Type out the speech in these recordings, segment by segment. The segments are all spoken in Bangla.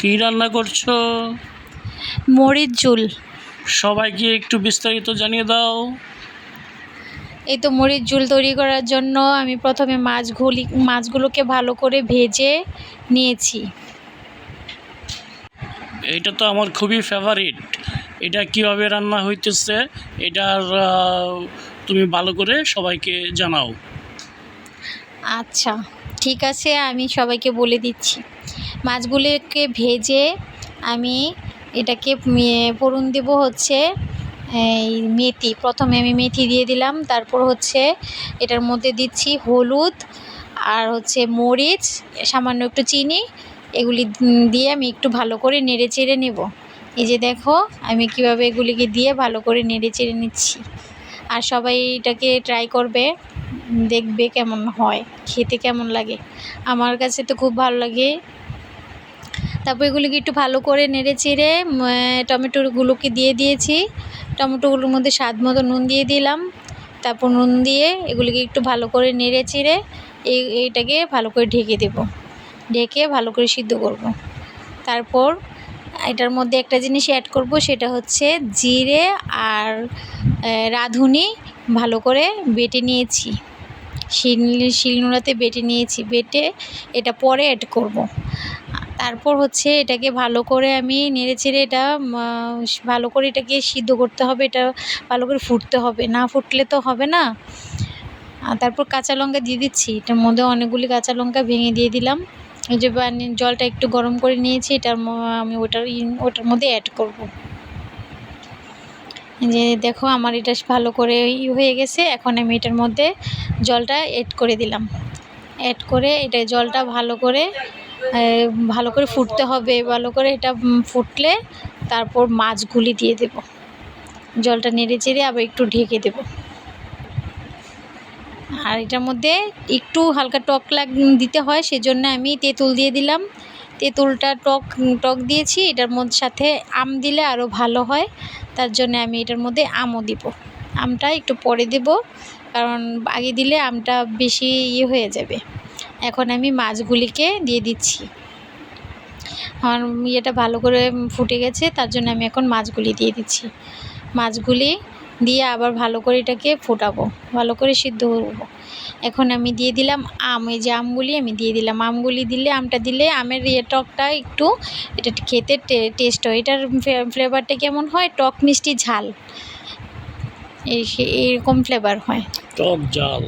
কি রান্না করছো? মরিচ ঝোল। সবাইকে একটু বিস্তারিত জানিয়ে দাও। এই তো মরিচ ঝোল তৈরি করার জন্য আমি প্রথমে মাছগুলোকে ভালো করে ভেজে নিয়েছি। এটা তো আমার খুবই ফেভারিট। এটা কিভাবে রান্না হইতেছে এটার তুমি ভালো করে সবাইকে জানাও। আচ্ছা, ঠিক আছে, আমি সবাইকে বলে দিচ্ছি। মাছগুলোকে ভেজে আমি এটাকে ফোড়ন দেব হচ্ছে এই মেথি। প্রথমে আমি মেথি দিয়ে দিলাম, তারপর হচ্ছে এটার মধ্যে দিচ্ছি হলুদ আর হচ্ছে মরিচ, সামান্য একটু চিনি। এগুলি দিয়ে আমি একটু ভালো করে নেড়ে চেড়ে নেব। এই যে দেখো আমি কীভাবে এগুলিকে দিয়ে ভালো করে নেড়ে চেড়ে নিচ্ছি। আর সবাই এটাকে ট্রাই করবে, দেখবে কেমন হয়, খেতে কেমন লাগে। আমার কাছে তো খুব ভালো লাগে। তারপর এগুলিকে একটু ভালো করে নেড়ে চেড়ে টমেটোগুলোকে দিয়ে দিয়েছি। টমেটোগুলোর মধ্যে স্বাদ মতো নুন দিয়ে দিলাম। তারপর নুন দিয়ে এগুলিকে একটু ভালো করে নেড়ে চেড়ে এইটাকে ভালো করে ঢেকে দেব। ঢেকে ভালো করে সিদ্ধ করব। তারপর এটার মধ্যে একটা জিনিস অ্যাড করব, সেটা হচ্ছে জিরে আর রাঁধুনি ভালো করে বেটে নিয়েছি। শিলনোড়াতে বেটে নিয়েছি, বেটে এটা পরে অ্যাড করব। তারপর হচ্ছে এটাকে ভালো করে আমি নেড়েচেড়ে এটা ভালো করে এটাকে সিদ্ধ করতে হবে। এটা ভালো করে ফুটতে হবে, না ফুটলে তো হবে না। তারপর কাঁচা লঙ্কা দিয়ে দিচ্ছি। এটার মধ্যে অনেকগুলি কাঁচা লঙ্কা ভেঙে দিয়ে দিলাম। এই যে জলটা একটু গরম করে নিয়েছি, আমি ওটার মধ্যে অ্যাড করব। যে দেখো আমার এটা ভালো করে হয়ে গেছে। এখন আমি এটার মধ্যে জলটা অ্যাড করে দিলাম। অ্যাড করে এটা জলটা ভালো করে ফুটতে হবে। ভালো করে এটা ফুটলে তারপর মাছগুলি দিয়ে দেব। জলটা নেড়ে চেড়ে আবার একটু ঢেকে দেব। আর এটার মধ্যে একটু হালকা টক দিতে হয়, সেজন্য আমি তেঁতুল দিয়ে দিলাম। তেঁতুলটা টক দিয়েছি। এটার মধ্যে সাথে আম দিলে আরও ভালো হয়, তার জন্য আমি এটার মধ্যে আমও দিব। আমটা একটু পরে দেব, কারণ আগে দিলে আমটা বেশি হয়ে যাবে। এখন আমি মাছগুলিকে দিয়ে দিচ্ছি। আমার ইয়েটা ভালো করে ফুটে গেছে, তার জন্য আমি এখন মাছগুলি দিয়ে দিচ্ছি। মাছগুলি দিয়ে আবার ভালো করে এটাকে ফোটাবো, ভালো করে সিদ্ধ করবো। এখন আমি দিয়ে দিলাম আম। এই যে আমগুলি আমি দিয়ে দিলাম। আমগুলি দিলে, আমটা দিলে আমের টকটা একটু এটা খেতে টেস্ট হয়। এটার ফ্লেভারটা কেমন হয়, টক মিষ্টি ঝাল, এইরকম ফ্লেভার হয়। টক ঝাল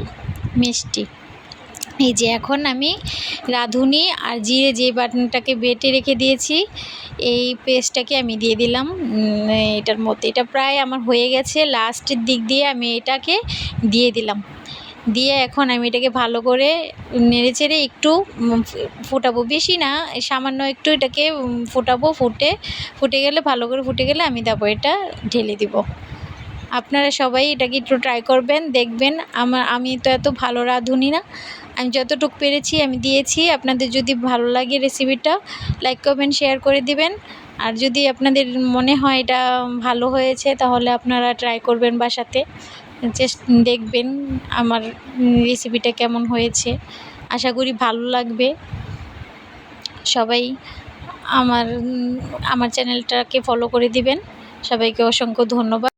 মিষ্টি। এই যে এখন আমি রাঁধুনি আর জিরে যে বাটনটাকে বেটে রেখে দিয়েছি, এই পেস্টটাকে আমি দিয়ে দিলাম এটার মধ্যে। এটা প্রায় আমার হয়ে গেছে। লাস্টের দিক দিয়ে আমি এটাকে দিয়ে দিলাম। দিয়ে এখন আমি এটাকে ভালো করে নেড়ে চেড়ে একটু ফোটাবো, বেশি না, সামান্য একটু এটাকে ফোটাবো। ফুটে গেলে, ভালো করে ফুটে গেলে আমি তারপর এটা ঢেলে দিব। আপনারা সবাই এটাকে একটু ট্রাই করবেন, দেখবেন। আমি তো এত ভালো রাঁধুনি না, আমি যতটুকু পেরেছি আমি দিয়েছি। আপনাদের যদি ভালো লাগে রেসিপিটা, লাইক কমেন্ট শেয়ার করে দিবেন। আর যদি আপনাদের মনে হয় এটা ভালো হয়েছে, তাহলে আপনারা ট্রাই করবেন বাসাতে, দেখবেন আমার রেসিপিটা কেমন হয়েছে। আশা করি ভালো লাগবে। সবাই আমার চ্যানেলটাকে ফলো করে দিবেন। সবাইকে অসংখ্য ধন্যবাদ।